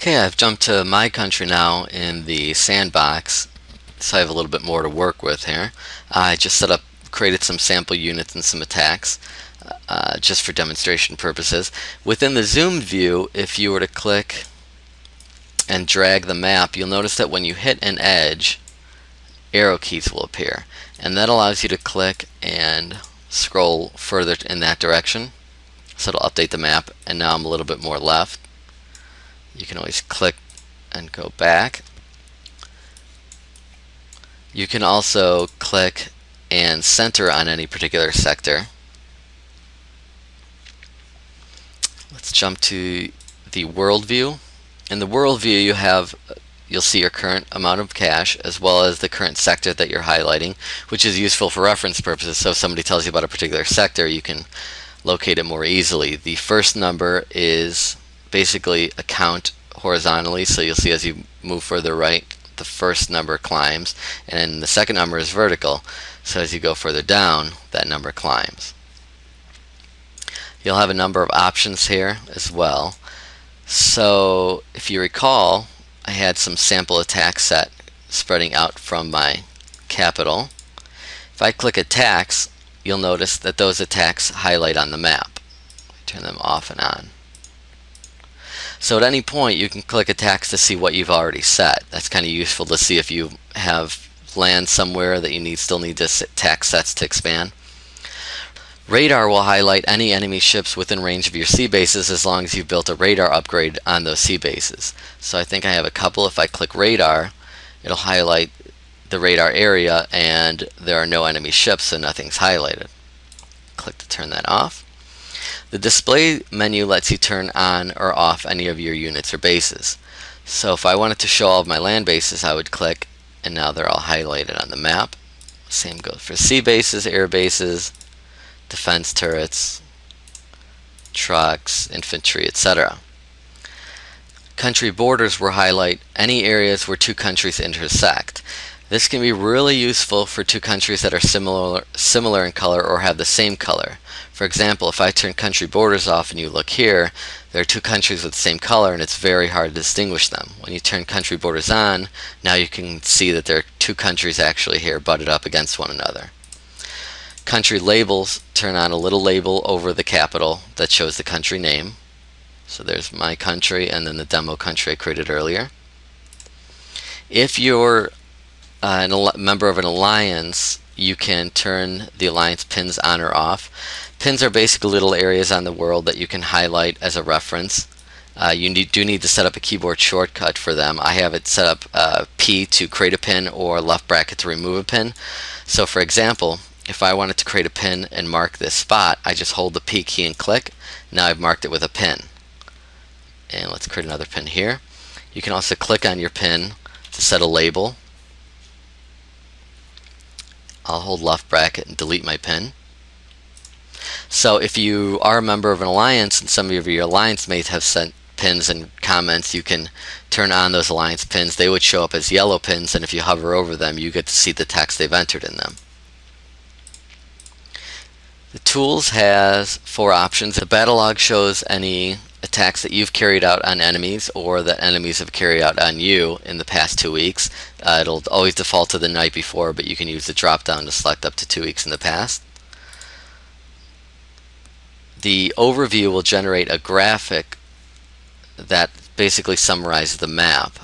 Okay, I've jumped to my country now in the sandbox, so I have a little bit more to work with here. I just created some sample units and some attacks, just for demonstration purposes. Within the zoom view, if you were to click and drag the map, you'll notice that when you hit an edge, arrow keys will appear, and that allows you to click and scroll further in that direction. So it'll update the map, and now I'm a little bit more left. You can always click and go back. You can also click and center on any particular sector. Let's jump to the world view. In the world view, you'll see your current amount of cash as well as the current sector that you're highlighting, which is useful for reference purposes. So if somebody tells you about a particular sector, you can locate it more easily. The first number is basically a count horizontally, so you'll see as you move further right, the first number climbs, and then the second number is vertical, so as you go further down, that number climbs. You'll have a number of options here as well. So if you recall, I had some sample attacks set spreading out from my capital. If I click attacks, you'll notice that those attacks highlight on the map. Turn them off and on. So at any point you can click attacks to see what you've already set. That's kind of useful to see if you have land somewhere that you still need to attack sets to expand. Radar will highlight any enemy ships within range of your sea bases as long as you've built a radar upgrade on those sea bases. So I think I have a couple. If I click radar, it'll highlight the radar area and there are no enemy ships, so nothing's highlighted. Click to turn that off. The display menu lets you turn on or off any of your units or bases. So if I wanted to show all of my land bases, I would click, and now they're all highlighted on the map. Same goes for sea bases, air bases, defense turrets, trucks, infantry, etc. Country borders will highlight any areas where two countries intersect. This can be really useful for two countries that are similar in color or have the same color. For example, if I turn country borders off and you look here, there are two countries with the same color and it's very hard to distinguish them. When you turn country borders on, now you can see that there are two countries actually here butted up against one another. Country labels turn on a little label over the capital that shows the country name. So there's my country and then the demo country I created earlier. If you're a member of an alliance, you can turn the alliance pins on or off. Pins are basically little areas on the world that you can highlight as a reference. You do need to set up a keyboard shortcut for them. I have it set up P to create a pin or left bracket to remove a pin. So for example, if I wanted to create a pin and mark this spot, I just hold the P key and click. Now I've marked it with a pin. And let's create another pin here. You can also click on your pin to set a label. I'll hold left bracket and delete my pin. So if you are a member of an alliance and some of your alliance mates have sent pins and comments, you can turn on those alliance pins. They would show up as yellow pins, and if you hover over them, you get to see the text they've entered in them. The tools has 4 options. The battle log shows any attacks that you've carried out on enemies or that enemies have carried out on you in the past 2 weeks. It'll always default to the night before, but you can use the drop down to select up to 2 weeks in the past. The overview will generate a graphic that basically summarizes the map.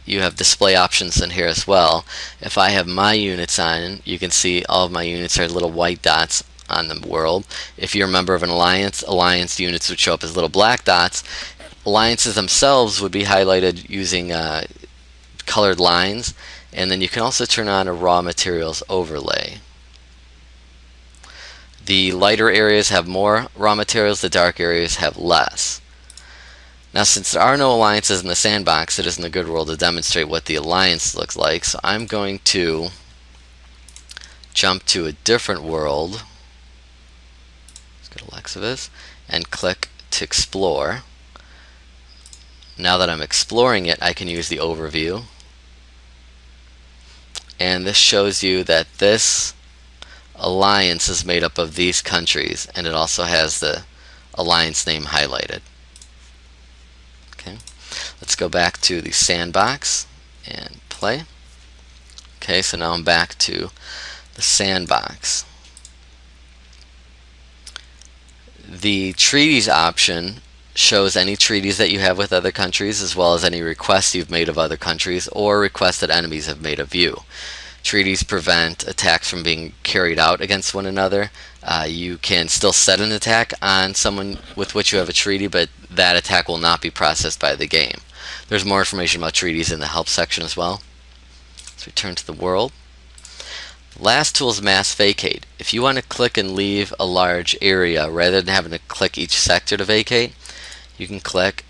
You have display options in here as well. If I have my units on, you can see all of my units are little white dots on the world. If you're a member of an alliance, alliance units would show up as little black dots. Alliances themselves would be highlighted using colored lines, and then you can also turn on a raw materials overlay. The lighter areas have more raw materials, the dark areas have less. Now since there are no alliances in the sandbox, it isn't a good world to demonstrate what the alliance looks like, so I'm going to jump to a different world. Go to Lexavis and click to explore. Now that I'm exploring it, I can use the overview, and this shows you that this alliance is made up of these countries, and it also has the alliance name highlighted. Okay, Let's go back to the sandbox and play. Okay, so now I'm back to the sandbox. The treaties option shows any treaties that you have with other countries, as well as any requests you've made of other countries or requests that enemies have made of you. Treaties prevent attacks from being carried out against one another. You can still set an attack on someone with which you have a treaty, but that attack will not be processed by the game. There's more information about treaties in the help section as well. Let's return to the world. Last tool is mass vacate. If you want to click and leave a large area rather than having to click each sector to vacate, you can click,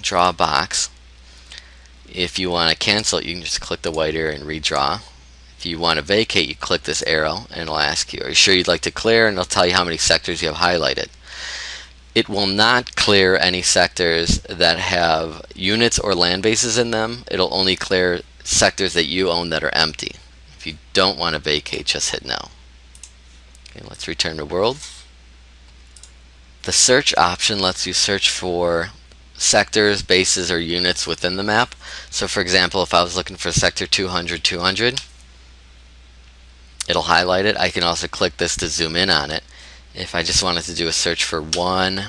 draw a box. If you want to cancel it, you can just click the white area and redraw. If you want to vacate, you click this arrow and it'll ask you, are you sure you'd like to clear? And it'll tell you how many sectors you have highlighted. It will not clear any sectors that have units or land bases in them. It'll only clear sectors that you own that are empty. If you don't want to vacate, just hit no. Okay, let's return to world. The search option lets you search for sectors, bases, or units within the map. So for example, if I was looking for sector 200, 200, it'll highlight it. I can also click this to zoom in on it. If I just wanted to do a search for 1,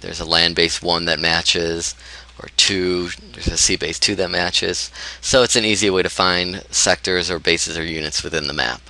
there's a land base 1 that matches, or 2, there's a sea base 2 that matches. So it's an easy way to find sectors or bases or units within the map.